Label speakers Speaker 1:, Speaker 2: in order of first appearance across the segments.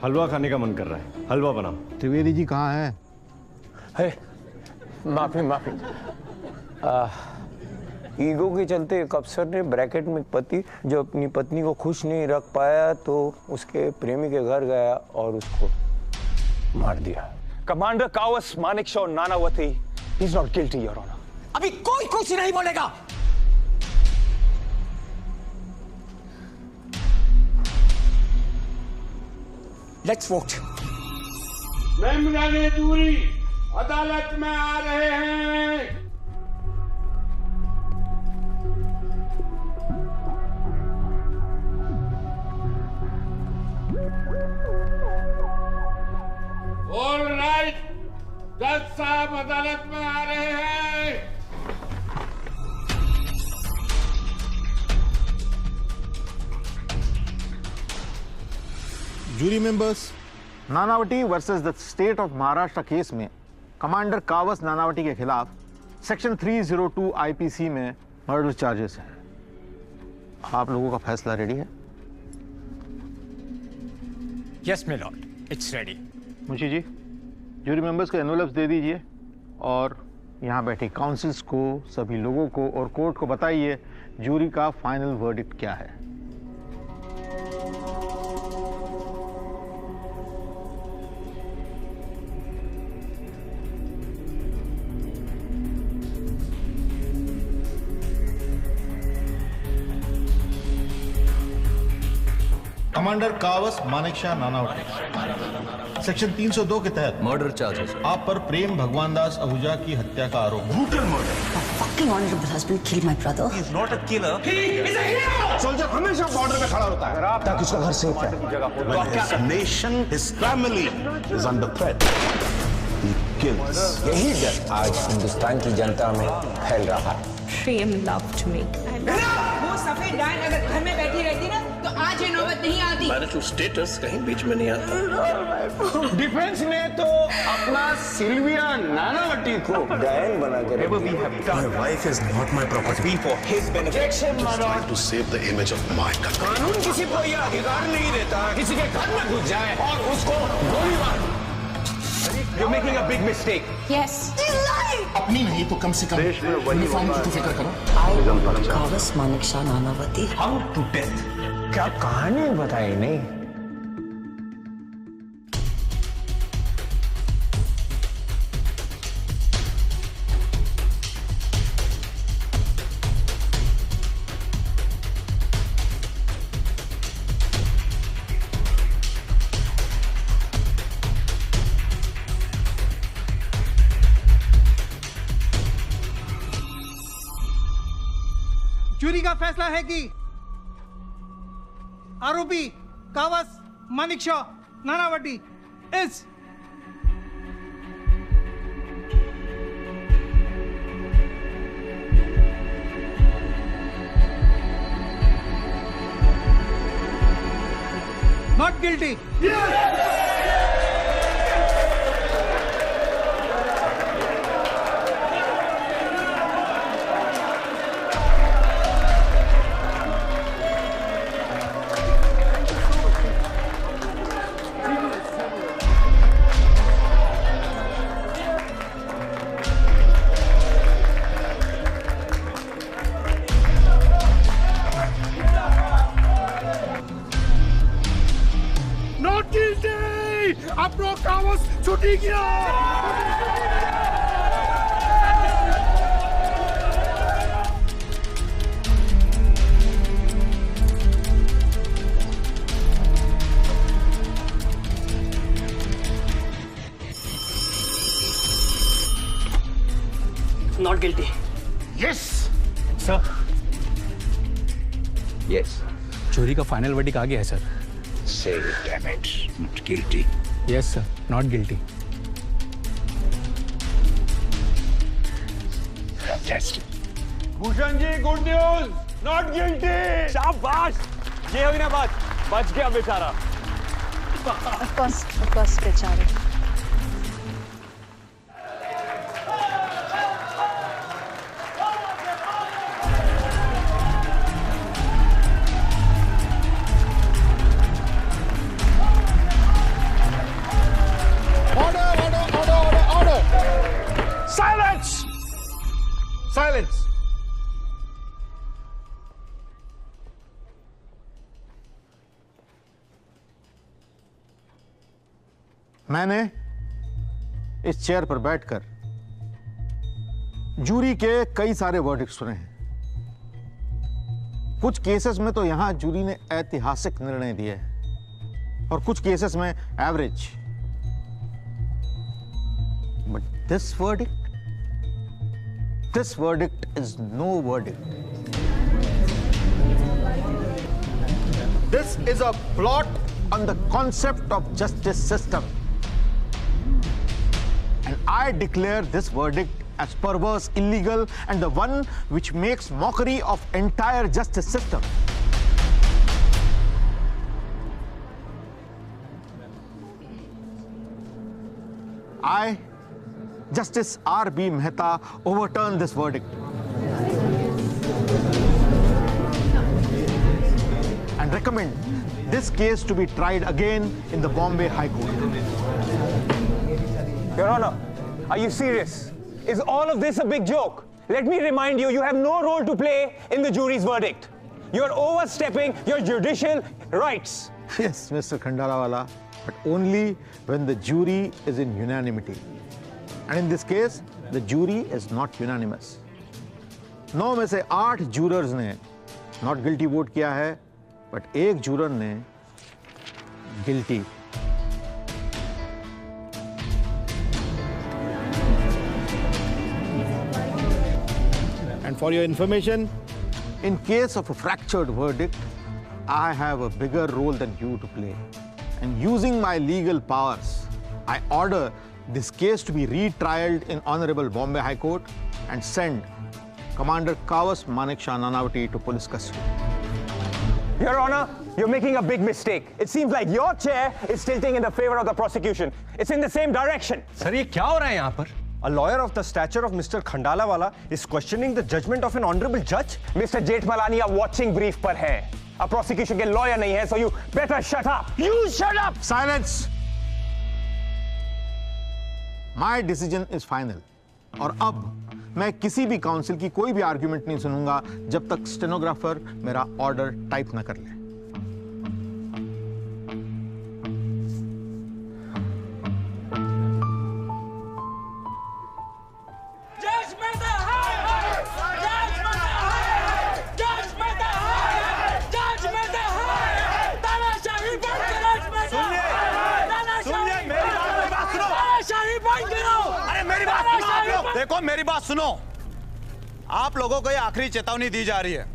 Speaker 1: हलवा खाने का मन कर रहा है, हलवा बनाओ।
Speaker 2: त्रिवेदी जी कहाँ हैं?
Speaker 3: है, माफी ईगो के चलते एक अफसर ने ब्रैकेट में पति जो अपनी पत्नी को खुश नहीं रख पाया तो उसके प्रेमी के घर गया और उसको मार दिया।
Speaker 4: Commander Kawas, Manekshaw, Nanavati, he is not guilty your honour.
Speaker 5: अभी कोई कुछ नहीं बोलेगा। Let's vote.
Speaker 6: मेमराने दूरी अदालत में आ रहे हैं। ऑल राइट, जज साहब अदालत में आ रहे हैं।
Speaker 2: Jury members, Nanavati versus the state of Maharashtra case में कमांडर कावस नानावटी के खिलाफ सेक्शन 302 आईपीसी में मर्डर चार्जेस हैं। आप लोगों का फैसला रेडी है?
Speaker 5: Yes my lord, it's ready.
Speaker 2: मुंशी जी, जूरी मेंबर्स को एनवलप्स दे दीजिए और यहाँ बैठे काउंसिल्स को, सभी लोगों को और कोर्ट को बताइए जूरी का फाइनल वर्डिक्ट क्या है।
Speaker 7: कमांडर कावस मानेकशॉ नानावटी सेक्शन 302 के तहत
Speaker 8: मर्डर चार्जेस
Speaker 7: आप पर प्रेम भगवान दास आहूजा की हत्या का आरोप।
Speaker 6: Brutal murder.
Speaker 9: fucking honorable husband killed my brother.
Speaker 8: He's not a killer.
Speaker 6: He is a hero. Soldier हमेशा बॉर्डर पे खड़ा होता है ताकि उसका घर सेफ रहे।
Speaker 8: When his nation, his family is under threat, he kills.
Speaker 3: यही डर आज हिंदुस्तान की जनता में फैल रहा है।
Speaker 9: Prem loved me.
Speaker 10: वो सफेद डायन अगर घर में बैठी रहती ना तो आज ये नौबत नहीं आती।
Speaker 8: Marital status कहीं बीच में नहीं आता।
Speaker 6: डिफेंस ने तो अपना सिल्विया नानावटी को
Speaker 3: डायन बना कर
Speaker 8: My wife is not my property.
Speaker 4: For his benefit.
Speaker 8: Just trying to save the image of my country.
Speaker 6: कानून किसी को यह अधिकार नहीं देता किसी के घर में घुस जाए और उसको गोली मार।
Speaker 4: You're making a big mistake.
Speaker 9: Yes.
Speaker 7: अपनी नहीं तो कम से कम यूनिफॉर्म की तो फिक्र करो।
Speaker 9: I, Kawas Manekshaw Nanavati.
Speaker 4: How to death.
Speaker 3: क्या कहानी बताई नहीं?
Speaker 11: जूरी का फैसला है कि आरोपी Kawas Manekshaw Nanavati is not guilty.
Speaker 6: Not guilty. अपनो कावस छुटी गया।
Speaker 10: Not guilty.
Speaker 6: Yes
Speaker 5: sir,
Speaker 3: yes.
Speaker 5: चोरी का फाइनल वर्डिक्ट आ गया है sir.
Speaker 3: Say it, damn it. Not guilty.
Speaker 5: Yes sir, not guilty.
Speaker 3: Fantastic.
Speaker 4: Bhushan ji, good news, not guilty. शाबाश, ये हुई ना बात, बच गया बेचारा।
Speaker 9: Of course, बेचारे।
Speaker 2: मैंने इस चेयर पर बैठकर जूरी के कई सारे वर्डिक्ट सुने हैं। कुछ केसेस में तो यहां जूरी ने ऐतिहासिक निर्णय दिए हैं और कुछ केसेस में average. But this verdict is no verdict. This is a plot on the concept of justice system, and I declare this verdict as perverse, illegal, and the one which makes mockery of entire justice system. I, Justice R.B. Mehta, overturn this verdict and recommend this case to be tried again in the Bombay High Court.
Speaker 3: Your Honor, are you serious? Is all of this a big joke? Let me remind you, you have no role to play in the jury's verdict. You're overstepping your judicial rights.
Speaker 2: Yes, Mr. Khandalawala, but only when the jury is in unanimity. And in this case, the jury is not unanimous. 9 में से 8 jurors ने not guilty vote किया है, but एक juror ने guilty. And for your information, in case of a fractured verdict, I have a bigger role than you to play. And using my legal powers, I order this case to be retrialed in Honorable Bombay High Court and send Commander Kawas Manekshaw Nanavati to police custody.
Speaker 3: Your Honor, you're making a big mistake. It seems like your chair is tilting in the favor of the prosecution. It's in the same direction.
Speaker 5: Sir ये क्या हो रहा है यहाँ पर?
Speaker 1: A lawyer of the stature of Mr. Khandalawala is questioning the judgment of an honorable judge?
Speaker 3: Mr. Jethmalani, a watching brief पर है. A prosecution के lawyer नहीं है, so you better shut up.
Speaker 2: You shut up! Silence! My decision is final. और अब मैं किसी भी काउंसिल की कोई भी आर्ग्यूमेंट नहीं सुनूंगा जब तक स्टेनोग्राफर मेरा ऑर्डर टाइप ना कर ले।
Speaker 12: देखो मेरी बात सुनो, आप लोगों को ये आखिरी चेतावनी दी जा रही है।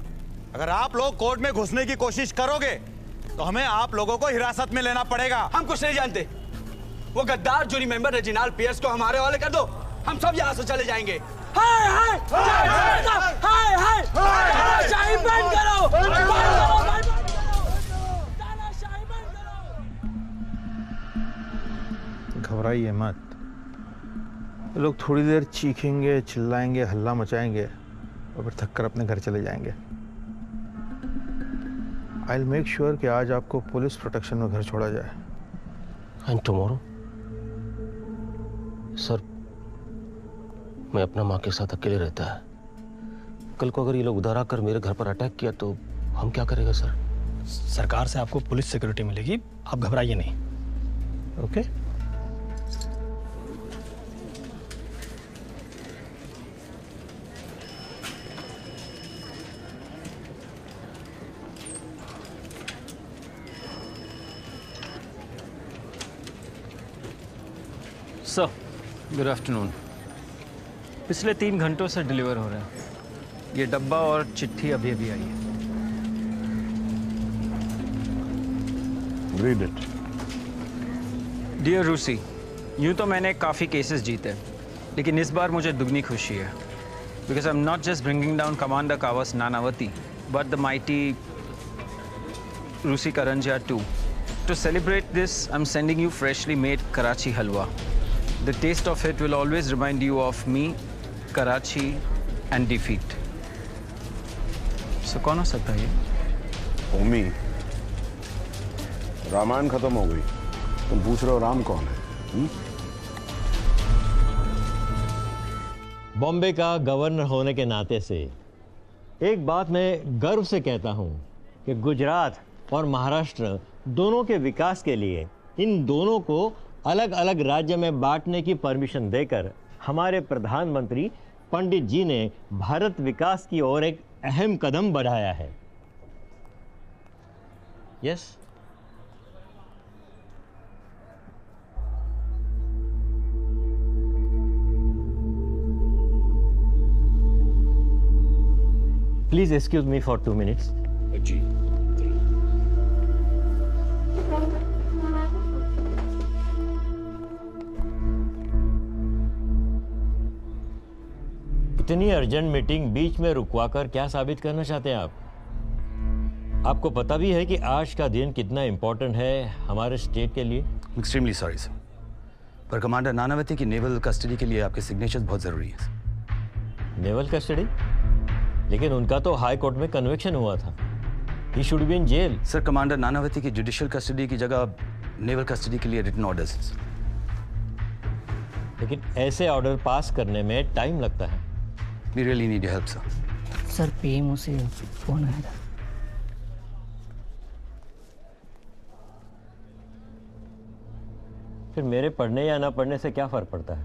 Speaker 12: अगर आप लोग कोर्ट में घुसने की कोशिश करोगे तो हमें आप लोगों को हिरासत में लेना पड़ेगा।
Speaker 13: हम कुछ नहीं जानते। वो गद्दार जूरी मेंबर रेजिनाल्ड पियर्स को हमारे हवाले कर दो, हम सब यहाँ से चले जाएंगे। हाय हाय हाय हाय तानाशाही बंद करो,
Speaker 2: घबराइए मत। लोग थोड़ी देर चीखेंगे, चिल्लाएंगे, हल्ला मचाएंगे और फिर थककर अपने घर चले जाएंगे। आई विल मेक श्योर कि आज आपको पुलिस प्रोटेक्शन में घर छोड़ा जाए।
Speaker 14: And tomorrow? सर, मैं अपना माँ के साथ अकेले रहता है। कल को अगर ये लोग उधर आकर मेरे घर पर अटैक किया तो हम क्या करेंगे सर?
Speaker 5: सरकार से आपको पुलिस सिक्योरिटी मिलेगी, आप घबराइए नहीं।
Speaker 2: ओके?
Speaker 15: Sir, good afternoon. पिछले 3 घंटों से डिलीवर हो रहे हैं। ये डब्बा और चिट्ठी अभी अभी आई है।
Speaker 1: Read it.
Speaker 15: डियर रूसी, यूं तो मैंने काफ़ी केसेस जीते, लेकिन इस बार मुझे दुगनी खुशी है। Because I am not just bringing down commander Kawas Nanavati, but the mighty Russi Karanjia too. To celebrate this, I'm sending you freshly made Karachi halwa. The taste of it will always remind you of me, Karachi, and defeat. So, कौन हो सकता है ये?
Speaker 8: ओमी, रामायण खत्म हो गई, तुम पूछ रहे हो राम कौन है?
Speaker 16: बॉम्बे का गवर्नर होने के नाते से एक बात मैं गर्व से कहता हूं कि गुजरात और महाराष्ट्र दोनों के विकास के लिए इन दोनों को अलग अलग राज्य में बांटने की परमिशन देकर हमारे प्रधानमंत्री पंडित जी ने भारत विकास की ओर एक अहम कदम बढ़ाया है। Yes, please excuse me for 2 minutes.
Speaker 17: जी।
Speaker 16: इतनी अर्जेंट मीटिंग बीच में रुकवाकर क्या साबित करना चाहते हैं आप? आपको पता भी है कि आज का दिन कितना इंपॉर्टेंट है हमारे स्टेट के लिए।
Speaker 18: एक्सट्रीमली सॉरी सर, पर कमांडर नानावती की नेवल कस्टडी के लिए आपके सिग्नेचर्स बहुत जरूरी है।
Speaker 16: Naval custody? लेकिन उनका तो हाई कोर्ट में कन्विक्शन हुआ था। He should be in jail.
Speaker 18: Sir, commander Nanavati की जुडिशियल कस्टडी की जगह नेवल कस्टडी के लिए रिटन ऑर्डर्स।
Speaker 16: लेकिन ऐसे ऑर्डर पास करने में टाइम लगता है।
Speaker 18: We really need your help, sir.
Speaker 19: Sir, PMO से फोन आया था।
Speaker 16: फिर मेरे पढ़ने या ना पढ़ने से क्या फर्क पड़ता है?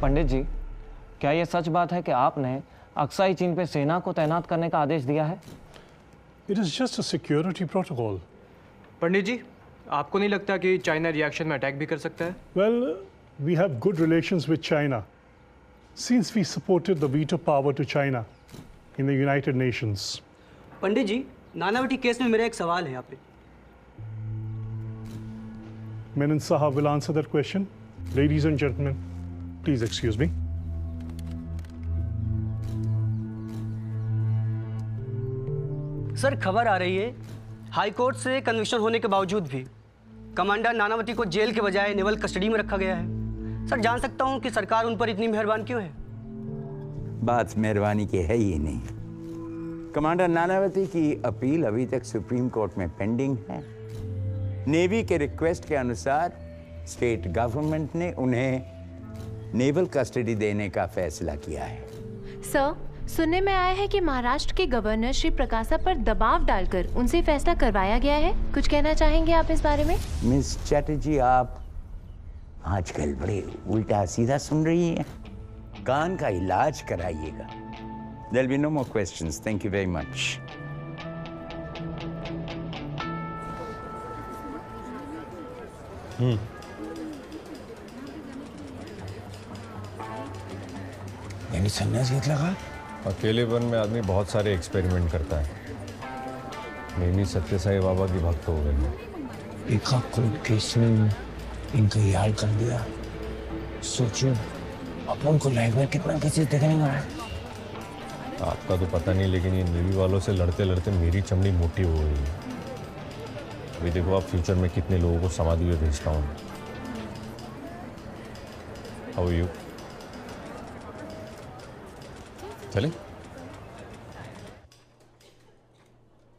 Speaker 20: पंडित जी, क्या यह सच बात है कि आपने अक्साई चीन पे सेना को तैनात करने का आदेश दिया है?
Speaker 21: It is just a security protocol.
Speaker 20: पंडित जी, आपको नहीं लगता कि चाइना रिएक्शन में अटैक भी कर सकता है?
Speaker 21: Well, we have good relations with China since we supported the veto power to China in the United Nations.
Speaker 22: Pandit ji, Nanavati case में मेरा एक सवाल है आप पे।
Speaker 21: Menon Sahab will answer that question. Ladies and gentlemen, please excuse me.
Speaker 22: Sir, खबर आ रही है हाई कोर्ट से कन्विक्शन होने के बावजूद भी कमांडर नानावती को जेल के बजाय नेवल कस्टडी में रखा गया है। सर, जान सकता हूं कि सरकार उन पर इतनी मेहरबान क्यों है?
Speaker 23: बात मेहरबानी की है ही नहीं। कमांडर नानावती की अपील अभी तक सुप्रीम कोर्ट में पेंडिंग है। नेवी के रिक्वेस्ट के अनुसार स्टेट गवर्नमेंट ने उन्हें नेवल कस्टडी देने का फैसला किया है।
Speaker 24: सर, सुनने में आया है कि महाराष्ट्र के गवर्नर श्री प्रकाशा पर दबाव डालकर उनसे फैसला करवाया गया है। कुछ कहना चाहेंगे आप इस बारे में?
Speaker 23: मिस चैटर्जी, आप आजकल बड़े उल्टा सीधा सुन रही हैं। कान का इलाज कराइएगा। There'll be no more questions. Thank you very much.
Speaker 25: यानी सन्यास घेतला का?
Speaker 1: अकेलेपन में आदमी बहुत सारे एक्सपेरिमेंट करता है। नेहमी सत्य साई बाबा की भक्त हो गई।
Speaker 25: एका कोर्ट केस ने इनका ये हाल कर दिया। सोचो अपन को लाइफ में कितना केसेस देखने को है।
Speaker 1: आपका तो पता नहीं, लेकिन ये नेवी वालों से लड़ते लड़ते मेरी चमड़ी मोटी हो गई है। अभी देखो आप फ्यूचर में कितने लोगों को समाधि में भेजता हूँ। How are you? चलें?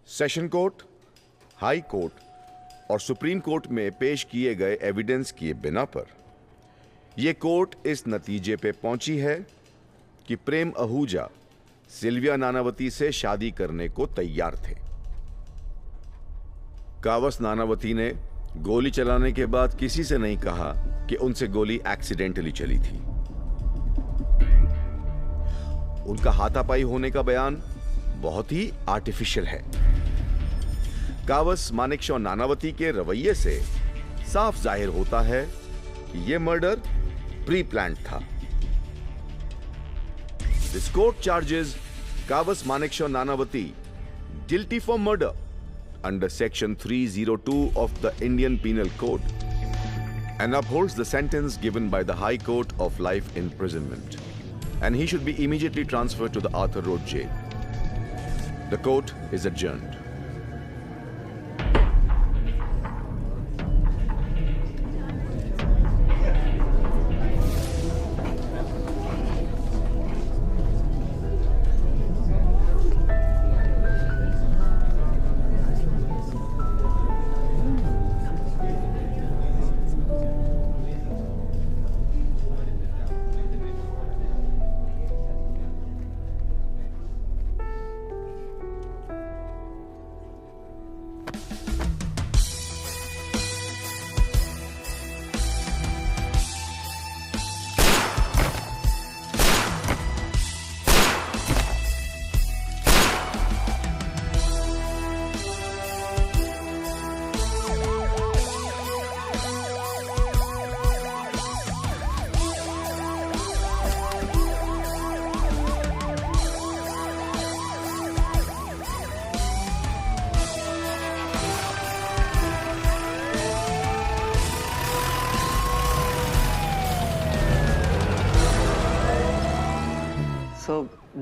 Speaker 26: सेशन कोर्ट, हाई कोर्ट और सुप्रीम कोर्ट में पेश किए गए एविडेंस के बिना पर यह कोर्ट इस नतीजे पे पहुंची है कि प्रेम आहूजा सिल्विया नानावती से शादी करने को तैयार थे। कावस नानावती ने गोली चलाने के बाद किसी से नहीं कहा कि उनसे गोली एक्सीडेंटली चली थी। उनका हाथापाई होने का बयान बहुत ही आर्टिफिशियल है। कावस मानेकशॉ नानावती के रवैये से साफ जाहिर होता है कि यह मर्डर प्री प्लान्ड था। This court charges Kavas Manekshaw Nanavati guilty for murder under section 302 of the Indian Penal Code and upholds the sentence given by the High Court of life imprisonment, and he should be immediately transferred to the Arthur Road jail. The court is adjourned.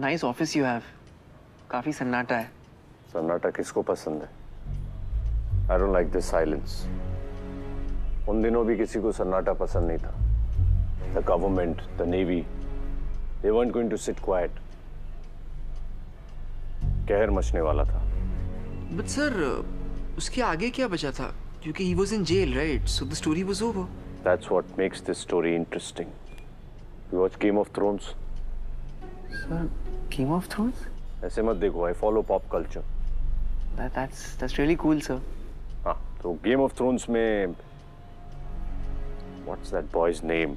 Speaker 4: Nice office you have. काफी सन्नाटा है।
Speaker 1: सन्नाटा किसको पसंद है? I don't like this silence. उन दिनों भी किसी को सन्नाटा पसंद नहीं था। The government, the navy, they weren't going to sit quiet. कहर मचने वाला था।
Speaker 4: बट सर, उसके आगे क्या बचा था? क्योंकि he was in jail, right? So the story was over.
Speaker 1: That's what makes this story interesting. You watch Game of Thrones?
Speaker 4: Sir, Game of Thrones?
Speaker 1: ऐसे मत देखो, I follow pop culture.
Speaker 4: That's really cool, sir.
Speaker 1: हाँ, तो Game of Thrones में what's that boy's name?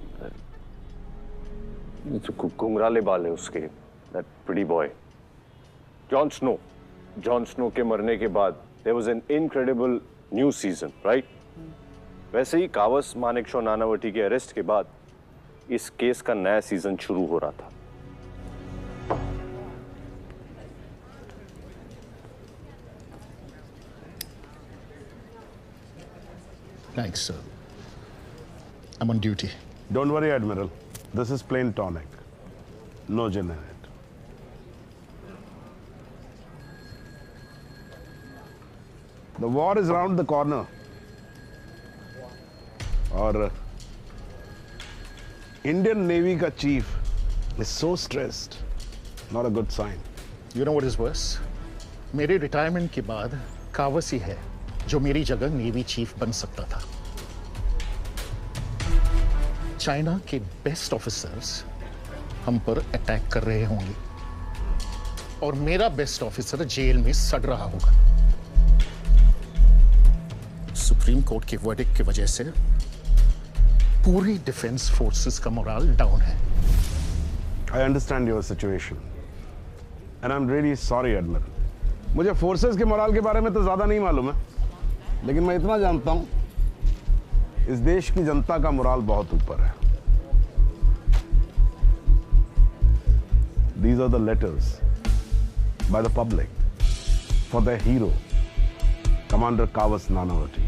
Speaker 1: घुंघराले बाल है उसके, that pretty boy. Jon Snow. Jon Snow के मरने के बाद there was an incredible new season, right? वैसे ही कावस मानेकशॉ नानावती के अरेस्ट के बाद इस केस का नया सीजन शुरू हो रहा था।
Speaker 6: Thanks, sir. I'm on duty.
Speaker 8: Don't worry, Admiral. This is plain tonic. No gin in it. The war is around the corner. और Indian Navy का chief is so stressed. Not a good sign.
Speaker 6: You know what is worse? मेरे retirement के बाद कावस ही है जो मेरी जगह navy chief बन सकता था। चाइना के बेस्ट ऑफिसर्स हम पर अटैक कर रहे होंगे और मेरा बेस्ट ऑफिसर जेल में सड़ रहा होगा। सुप्रीम कोर्ट के वर्डिक्ट की वजह से पूरी डिफेंस फोर्सेस का मोराल डाउन है।
Speaker 8: I understand your situation. And I'm really sorry, Admiral. मुझे फोर्सेस के मोराल के बारे में तो ज्यादा नहीं मालूम है, लेकिन मैं इतना जानता हूं, इस देश की जनता का मोराल बहुत ऊपर है। These are the letters by the public for their hero, Commander Kavas Nanavati.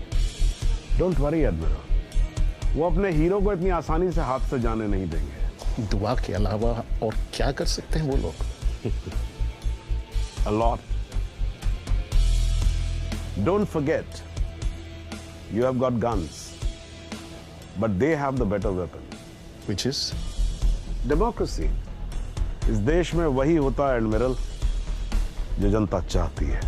Speaker 8: Don't worry, Admiral. वो अपने हीरो को इतनी आसानी से हाथ से जाने नहीं देंगे।
Speaker 6: दुआ के अलावा और क्या कर सकते हैं वो लोग?
Speaker 8: A lot. Don't forget, you have got guns, but they have the better weapon.
Speaker 6: Which is?
Speaker 8: Democracy. इस देश में वही होता है, एडमिरल, जो जनता चाहती है।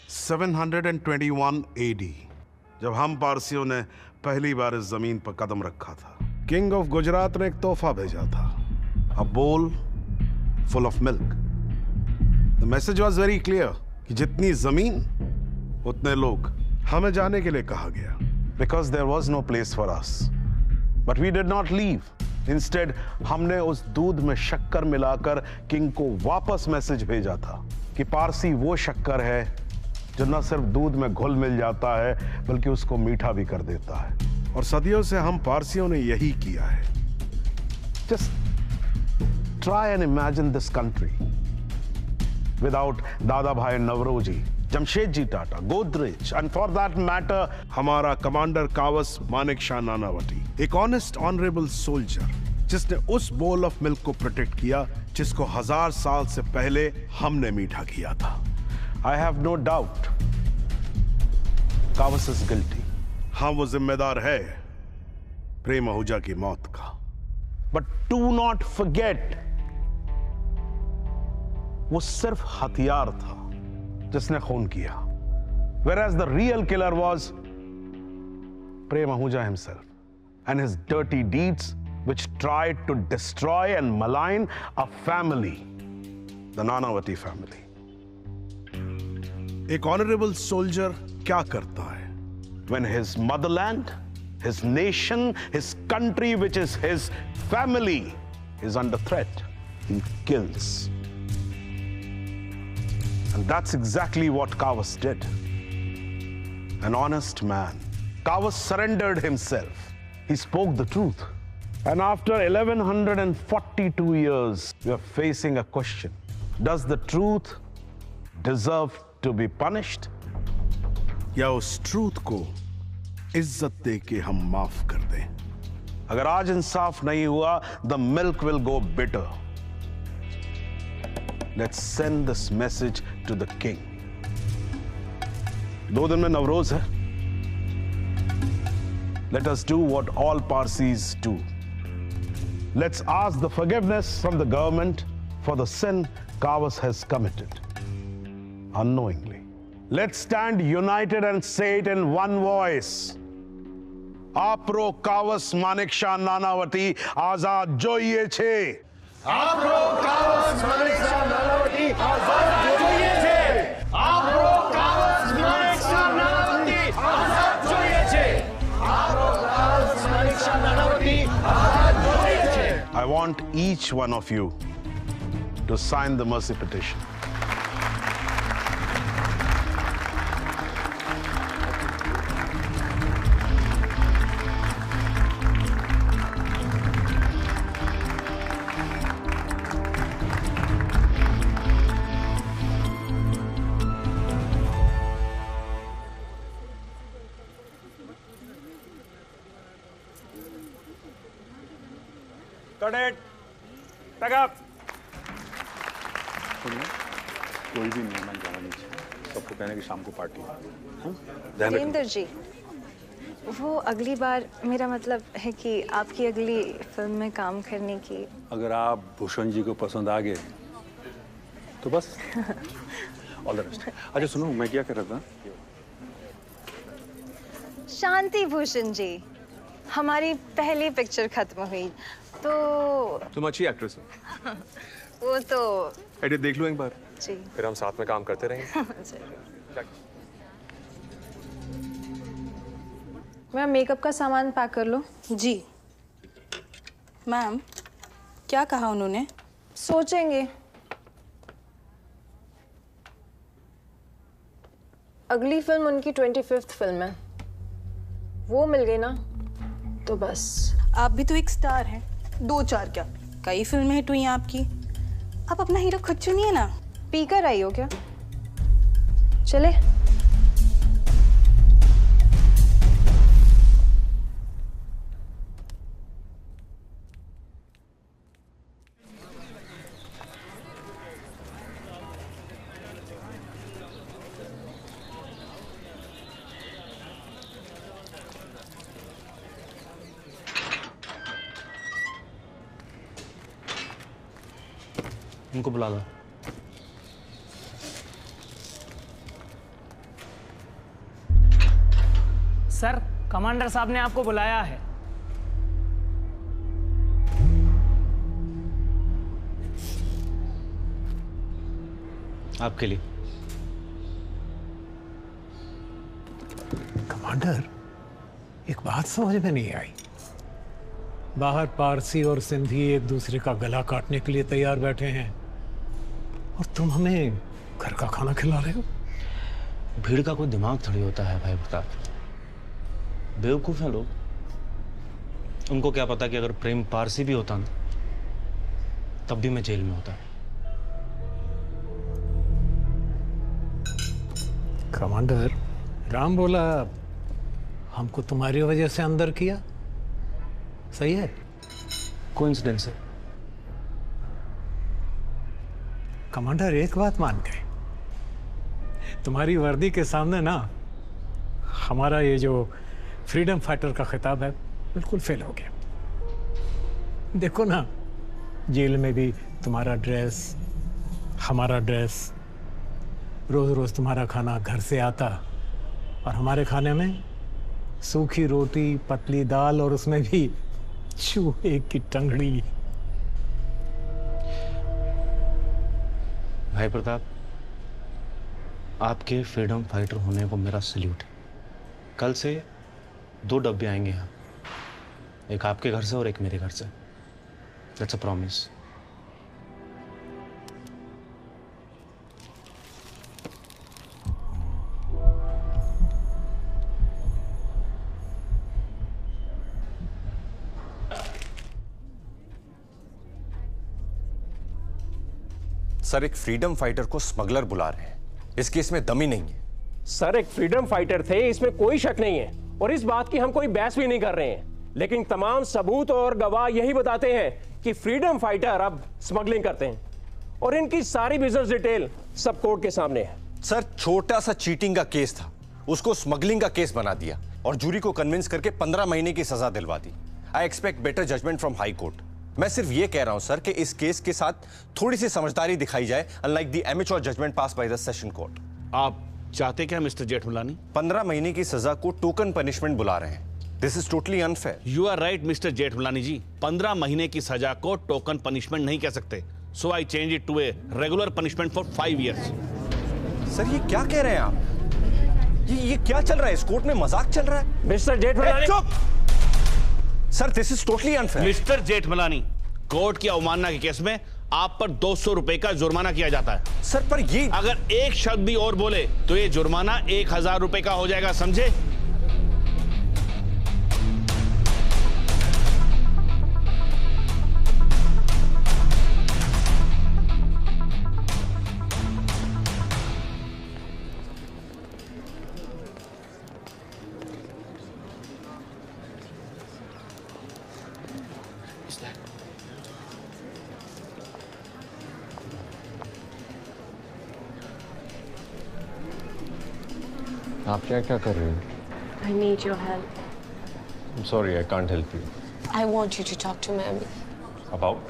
Speaker 8: 721 AD, जब हम पारसियों ने पहली बार इस जमीन पर कदम रखा था, किंग ऑफ गुजरात ने एक तोहफा भेजा था, a bowl full of milk. The message was very clear कि जितनी जमीन उतने लोग। हमें जाने के लिए कहा गया because there was no place for us, but we did not leave. Instead, हमने उस दूध में शक्कर मिलाकर किंग को वापस मैसेज भेजा था कि पारसी वो शक्कर है जो न सिर्फ दूध में घुल मिल जाता है बल्कि उसको मीठा भी कर देता है। और सदियों से हम पारसियों ने यही किया है। Just try and imagine this country without Dadabhai Naoroji, Jamsetji Tata, Godrej, and for that matter, हमारा कमांडर कावस मानेकशॉ नानावती, एक ऑनेस्ट ऑनरेबल सोल्जर जिसने उस बोल ऑफ मिल्क को प्रोटेक्ट किया जिसको 1000 साल से पहले हमने मीठा किया था। I have no doubt Kavas is guilty. हाँ, वो जिम्मेदार है प्रेम आहूजा की मौत का। But do not forget, वो सिर्फ हथियार था जिसने खून किया, whereas the real killer was Prem Ahuja himself and his dirty deeds which tried to destroy and malign a family, the Nanavati family. एक ऑनरेबल सोल्जर क्या करता है when his motherland, his nation, his country, which is his family, is under threat? He kills. And that's exactly what Kawas did. An honest man. Kawas surrendered himself. He spoke the truth. And after 1142 years, we are facing a question. Does the truth deserve to be punished? या उस truth को इज्जत दे के हम माफ कर दें? अगर आज इंसाफ नहीं हुआ, the milk will go bitter. Let's send this message to the king. 2 दिन में नवरोज है. Let us do what all Parsis do. Let's ask the forgiveness from the government for the sin Kawas has committed unknowingly. Let's stand united and say it in one voice. Apro Kawas Manekshaw Nanavati Azad જોઈએ Chhe.
Speaker 3: Apro Kawas Manekshaw Nanavati Azad જોઈએ Chhe. Apro Kawas Manekshaw Nanavati Azad જોઈએ Chhe.
Speaker 8: I want each one of you to sign the mercy petition.
Speaker 7: कोई भी मेहमान जाना नहीं चाहिए. सबको कहने की शाम को पार्टी है.
Speaker 9: वीरेंद्र जी, वो अगली बार, मेरा मतलब है कि आपकी अगली फिल्म में काम करने की.
Speaker 7: अगर आप भूषण जी को पसंद आ गए तो बस ऑल द बेस्ट. अच्छा सुनो, मैं क्या कर रहा था.
Speaker 9: शांति भूषण जी, हमारी पहली पिक्चर खत्म हुई तो
Speaker 10: तुम अच्छी एक्ट्रेस हो.
Speaker 9: वो तो
Speaker 10: एडिट देख लो एक बार
Speaker 9: जी.
Speaker 10: फिर हम साथ में काम करते रहेंगे.
Speaker 9: मैम, मेकअप का सामान पैक कर लो.
Speaker 11: जी मैम, क्या कहा उन्होंने?
Speaker 9: सोचेंगे. अगली फिल्म उनकी 25th फिल्म है. वो मिल गई ना तो बस.
Speaker 11: आप भी तो एक स्टार हैं. 2-4 क्या, कई फिल्में हिट हुई हैं आपकी. आप अपना हीरो खुद चुनिए ना.
Speaker 9: पीकर आई हो क्या? चले.
Speaker 14: उनको बुला लो.
Speaker 17: सर, कमांडर साहब ने आपको बुलाया है.
Speaker 14: आपके लिए.
Speaker 21: कमांडर, एक बात समझ में नहीं आई. बाहर पारसी और सिंधी एक दूसरे का गला काटने के लिए तैयार बैठे हैं और तुम हमें घर का खाना खिला रहे हो.
Speaker 14: भीड़ का कोई दिमाग थोड़ी होता है भाई प्रताप. बेवकूफ हैं लोग. उनको क्या पता कि अगर प्रेम पारसी भी होता ना तब भी मैं जेल में होता.
Speaker 21: कमांडर, राम बोला हमको तुम्हारी वजह से अंदर किया. सही है?
Speaker 14: कोइंसिडेंस है.
Speaker 21: कमांडर, एक बात मान गए, तुम्हारी वर्दी के सामने ना हमारा ये जो फ्रीडम फाइटर का खिताब है बिल्कुल फेल हो गया. देखो ना, जेल में भी तुम्हारा ड्रेस, हमारा ड्रेस, रोज रोज तुम्हारा खाना घर से आता और हमारे खाने में सूखी रोटी, पतली दाल और उसमें भी चूहे की टंगड़ी.
Speaker 14: भाई प्रताप, आपके फ्रीडम फाइटर होने को मेरा सल्यूट है. कल से 2 डब्बे आएंगे यहाँ. एक आपके घर से और एक मेरे घर से. That's a promise.
Speaker 10: सर, एक फ्रीडम फाइटर को स्मगलर बुला रहे हैं. इस केस में दम ही नहीं है.
Speaker 27: सर, एक फ्रीडम फाइटर थे, इसमें कोई शक नहीं है और इस बात की हम कोई बहस भी नहीं कर रहे हैं.
Speaker 2: लेकिन तमाम सबूत और गवाह यही बताते हैं कि फ्रीडम फाइटर अब स्मगलिंग करते हैं और इनकी सारी बिजनेस डिटेल सब कोर्ट के सामने है।
Speaker 10: सर, छोटा सा चीटिंग का केस था, उसको स्मगलिंग का केस बना दिया और जूरी को कन्विंस करके 15 महीने की सजा दिलवा दी। I expect better judgement from high court. मैं सिर्फ ये कह रहा हूं सर कि इस केस के साथ थोड़ी सी समझदारी दिखाई जाए, unlike the amateur judgement pass by the session court.
Speaker 8: आप चाहते क्या मिस्टर जेठमलानी?
Speaker 10: 15 महीने की सजा को टोकन पनिशमेंट बुला रहे हैं। This is totally unfair.
Speaker 8: You are right mister Jethmalani ji, 15 महीने की सजा को टोकन पनिशमेंट नहीं कह सकते। So I change it to a regular punishment for 5 years।
Speaker 10: Sir ये क्या कह रहे हैं आप? ये क्या चल रहा है? इस कोर्ट में मजाक चल रहा है?
Speaker 2: मिस्टर जेठमलानी,
Speaker 10: चुप! Sir this is totally unfair.
Speaker 8: Mister Jethmalani, court की अवमानना के केस में आप पर 200 रुपए का जुर्माना किया जाता है।
Speaker 10: सर पर ये
Speaker 8: अगर एक शब्द भी और बोले तो ये जुर्माना 1000 रुपए का हो जाएगा, समझे?
Speaker 10: आप क्या कर रहे हो?
Speaker 24: I need your help.
Speaker 10: I'm sorry, I can't help you.
Speaker 24: I want you to talk to Mammy.
Speaker 10: About?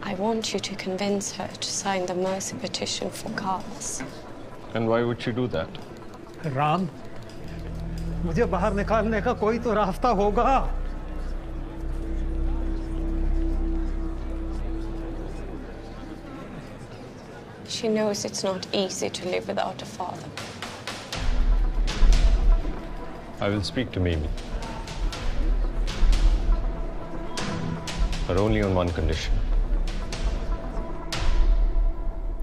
Speaker 24: I want you to convince her to sign the mercy petition for Carlos.
Speaker 10: And why would she do that?
Speaker 21: Ram, मुझे बाहर निकालने का कोई तो रास्ता होगा।
Speaker 24: She knows it's not easy to live without a father.
Speaker 10: I will speak to Mimi. But only on one condition.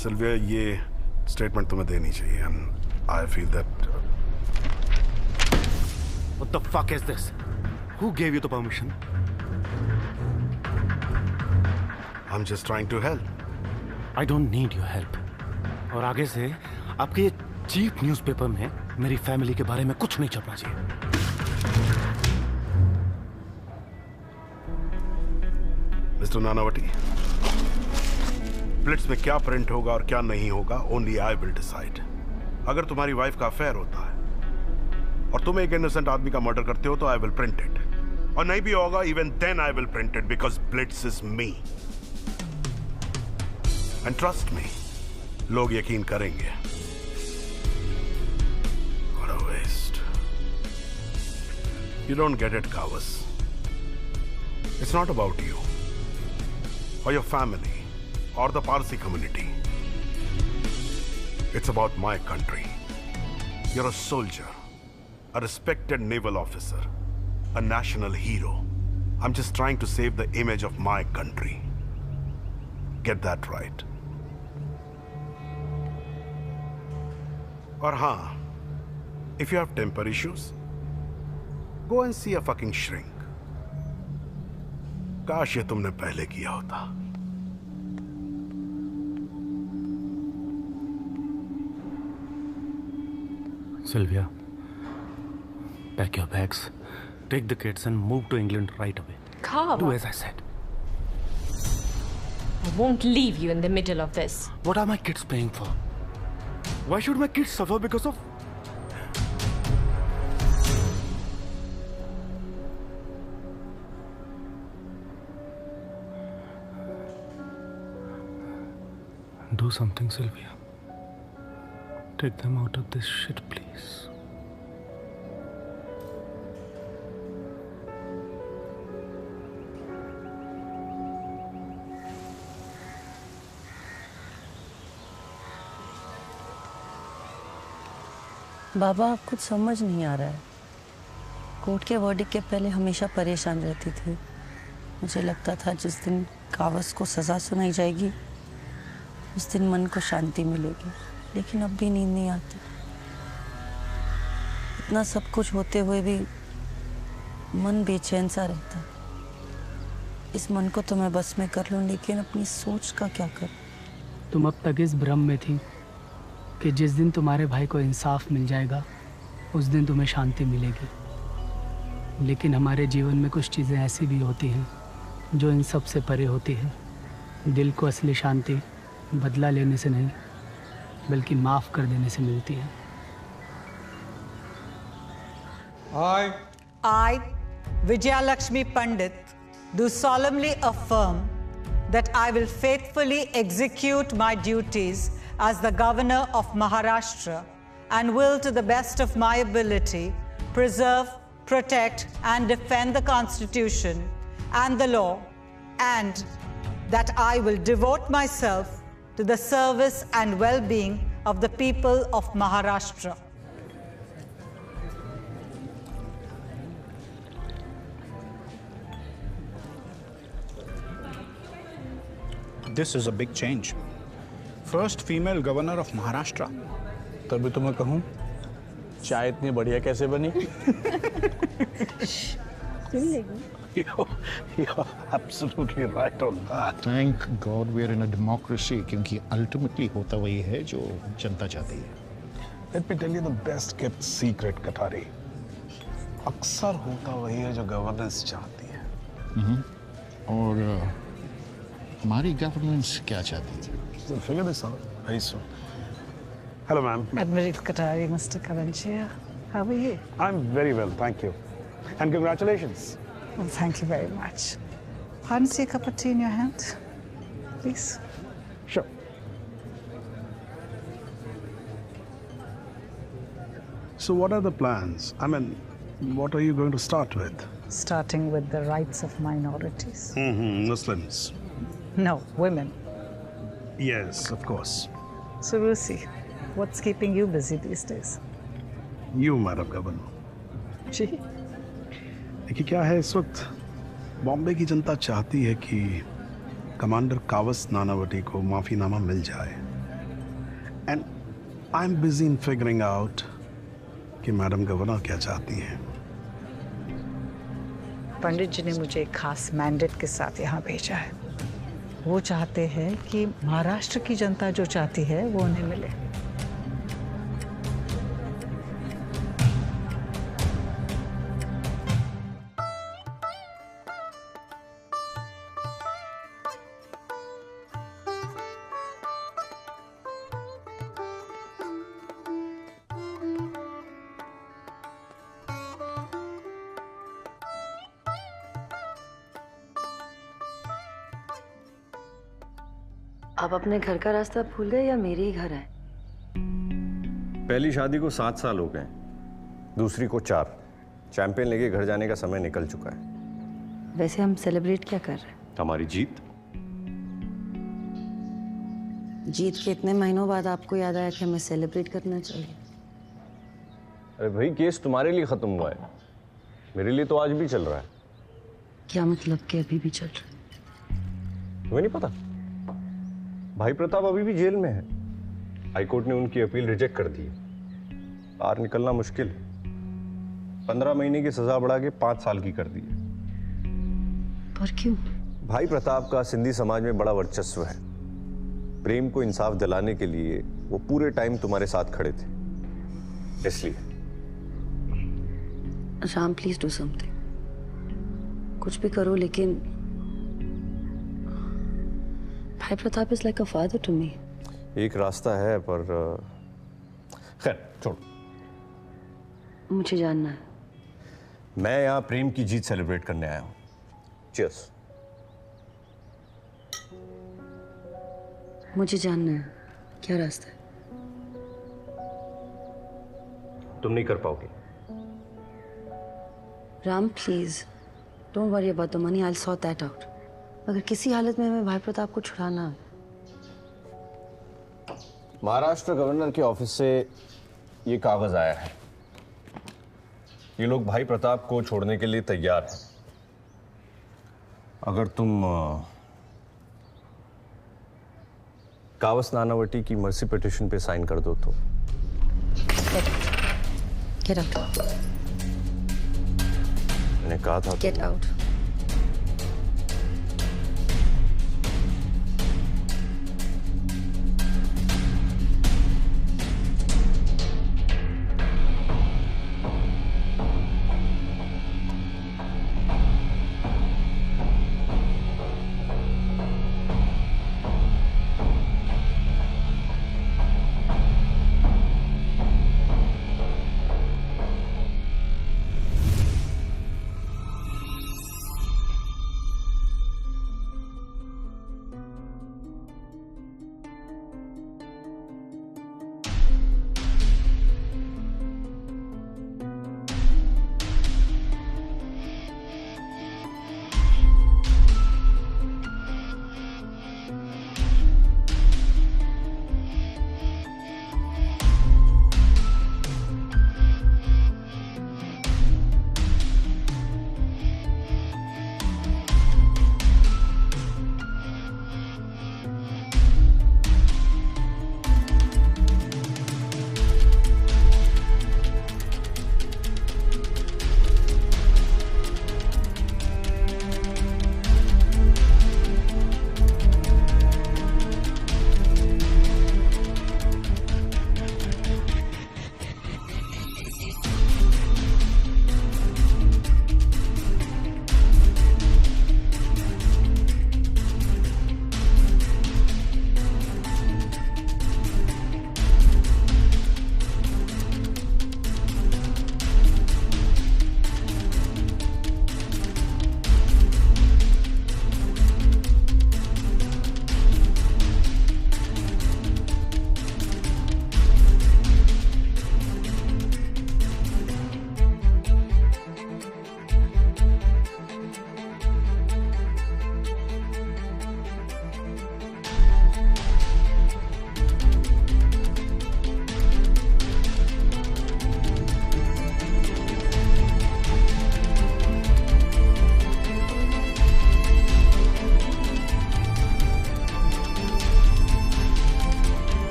Speaker 8: Sylvia, ये statement तुम्हें देनी चाहिए and I feel that
Speaker 3: What the fuck is this? Who gave you the permission?
Speaker 8: I'm just trying to help.
Speaker 3: I don't need your help. और आगे से आपके ये cheap newspaper में मेरी फैमिली के बारे में कुछ नहीं छपना चाहिए।
Speaker 8: मिस्टर नानावती, ब्लिट्स में क्या प्रिंट होगा और क्या नहीं होगा, ओनली आई विल डिसाइड। अगर तुम्हारी वाइफ का अफेयर होता है और तुम एक इनोसेंट आदमी का मर्डर करते हो तो आई विल प्रिंट इट, और नहीं भी होगा even then I will print it because Blitz is me. And trust me, लोग यकीन करेंगे। What a waste. You don't get it, Kawas. It's not about you or your family or the Parsi community. It's about my country. You're a soldier, a respected naval officer, a national hero. I'm just trying to save the image of my country. Get that right. Or if you have temper issues, go and see a fucking shrink. काश ये तुमने पहले किया होता।
Speaker 3: Sylvia, pack your bags, take the kids and move to England right away.
Speaker 24: Carl.
Speaker 3: Do as I said.
Speaker 24: I won't leave you in the middle of this.
Speaker 3: What are my kids paying for? Why should my kids suffer because of... Do something, Sylvia. Take them out of this shit, please.
Speaker 5: बाबा, आप कुछ समझ नहीं आ रहा है। Court के verdict के पहले हमेशा परेशान रहती थी। मुझे लगता था जिस दिन कावस को सज़ा सुनाई जाएगी उस दिन मन को शांति मिलेगी, लेकिन अब भी नींद नहीं आती। इतना सब कुछ होते हुए भी मन बेचैन सा रहता है। इस मन को तो मैं बस में कर लूँ, लेकिन अपनी सोच का क्या करूँ?
Speaker 17: तुम अब तक इस भ्रम में थी कि जिस दिन तुम्हारे भाई को इंसाफ मिल जाएगा उस दिन तुम्हें शांति मिलेगी। लेकिन हमारे जीवन में कुछ चीज़ें ऐसी भी होती हैं जो इन सब से परे होती है। दिल को असली शांति बदला लेने से नहीं बल्कि माफ़ कर देने से मिलती है।
Speaker 12: I, Vijayalakshmi Pandit, do solemnly affirm that I will faithfully execute my duties as the Governor of Maharashtra and will, to the best of my ability, preserve, protect, and defend the Constitution and the law, and that I will devote myself to the service and well-being of the people of Maharashtra.
Speaker 13: This is a big change. First female governor of Maharashtra. तभी तो मैं कहूँ चाय इतनी बढ़िया कैसे बनी?
Speaker 8: You're absolutely right on that.
Speaker 6: Thank God we're in a democracy, क्योंकि ultimately होता वही है जो जनता चाहती है।
Speaker 8: Let me tell you the best kept secret, कटारी। अक्सर होता वही है जो गवर्नेंस चाहती है।
Speaker 6: और हमारी गवर्नेंस क्या चाहती थी?
Speaker 8: So figure this out very soon. Hello, ma'am.
Speaker 12: Admiral Katari, Mr. Karanchia, how are you?
Speaker 8: I'm very well, thank you. And congratulations.
Speaker 12: Well, thank you very much. Fancy a cup of tea in your hand, please?
Speaker 8: Sure. So what are the plans? I mean, what are you going to start with?
Speaker 12: Starting with the rights of minorities.
Speaker 8: Muslims.
Speaker 12: No, women.
Speaker 8: Yes, of course.
Speaker 12: So we'll see. What's keeping you busy these days?
Speaker 8: You, Madam Governor.
Speaker 12: जी?
Speaker 8: देखिए क्या है, इस वक्त बॉम्बे की जनता चाहती है कि commander Kawas Nanavati को माफीनामा मिल जाए। And I am busy in figuring out कि मैडम गवर्नर क्या चाहती हैं।
Speaker 12: पंडित जी ने मुझे एक खास मैंडेट के साथ यहाँ भेजा है। वो चाहते हैं कि महाराष्ट्र की जनता जो चाहती है वो उन्हें मिले।
Speaker 5: आप अपने घर का रास्ता भूल गए या मेरे ही घर है?
Speaker 10: पहली शादी को 7 साल हो गए, दूसरी को 4। चैंपियन लेके घर जाने का समय निकल चुका है।
Speaker 5: वैसे हम सेलिब्रेट क्या कर रहे हैं?
Speaker 10: हमारी जीत।
Speaker 5: जीत के इतने महीनों बाद आपको याद आया कि हमें सेलिब्रेट करना चाहिए।
Speaker 10: अरे भाई, केस तुम्हारे लिए खत्म हुआ है, मेरे लिए तो आज भी चल रहा है।
Speaker 5: क्या मतलब कि अभी भी चल रहा है?
Speaker 10: तुम्हें नहीं पता? भाई प्रताप अभी भी जेल में है। हाईकोर्ट ने उनकी अपील रिजेक्ट कर दी। बाहर निकलना मुश्किल। 15 महीने की सजा बढ़ा के 5 साल की कर दी है।
Speaker 5: पर क्यों?
Speaker 10: भाई प्रताप का सिंधी समाज में बड़ा वर्चस्व है। प्रेम को इंसाफ दिलाने के लिए वो पूरे टाइम तुम्हारे साथ खड़े थे, इसलिए।
Speaker 5: Ram, please do something. कुछ भी करो, लेकिन भाई Pratap is like a father to me.
Speaker 10: एक रास्ता है, पर खैर छोड़ो।
Speaker 5: मुझे जानना है।
Speaker 10: मैं यहाँ प्रेम की जीत सेलिब्रेट करने आया हूँ। चीयर्स।
Speaker 5: मुझे जानना है क्या रास्ता है।
Speaker 10: तुम नहीं कर पाओगे।
Speaker 5: Ram please don't worry about the money, I will sort that out. अगर किसी हालत में हमें भाई प्रताप को छुड़ाना है।
Speaker 10: महाराष्ट्र गवर्नर के ऑफिस से ये कागज आया है। ये लोग भाई प्रताप को छोड़ने के लिए तैयार हैं। अगर तुम कावस नानावटी की मर्सी पिटिशन पे साइन कर दो तो।
Speaker 5: Get out.
Speaker 10: मैंने कहा था।
Speaker 5: Get out.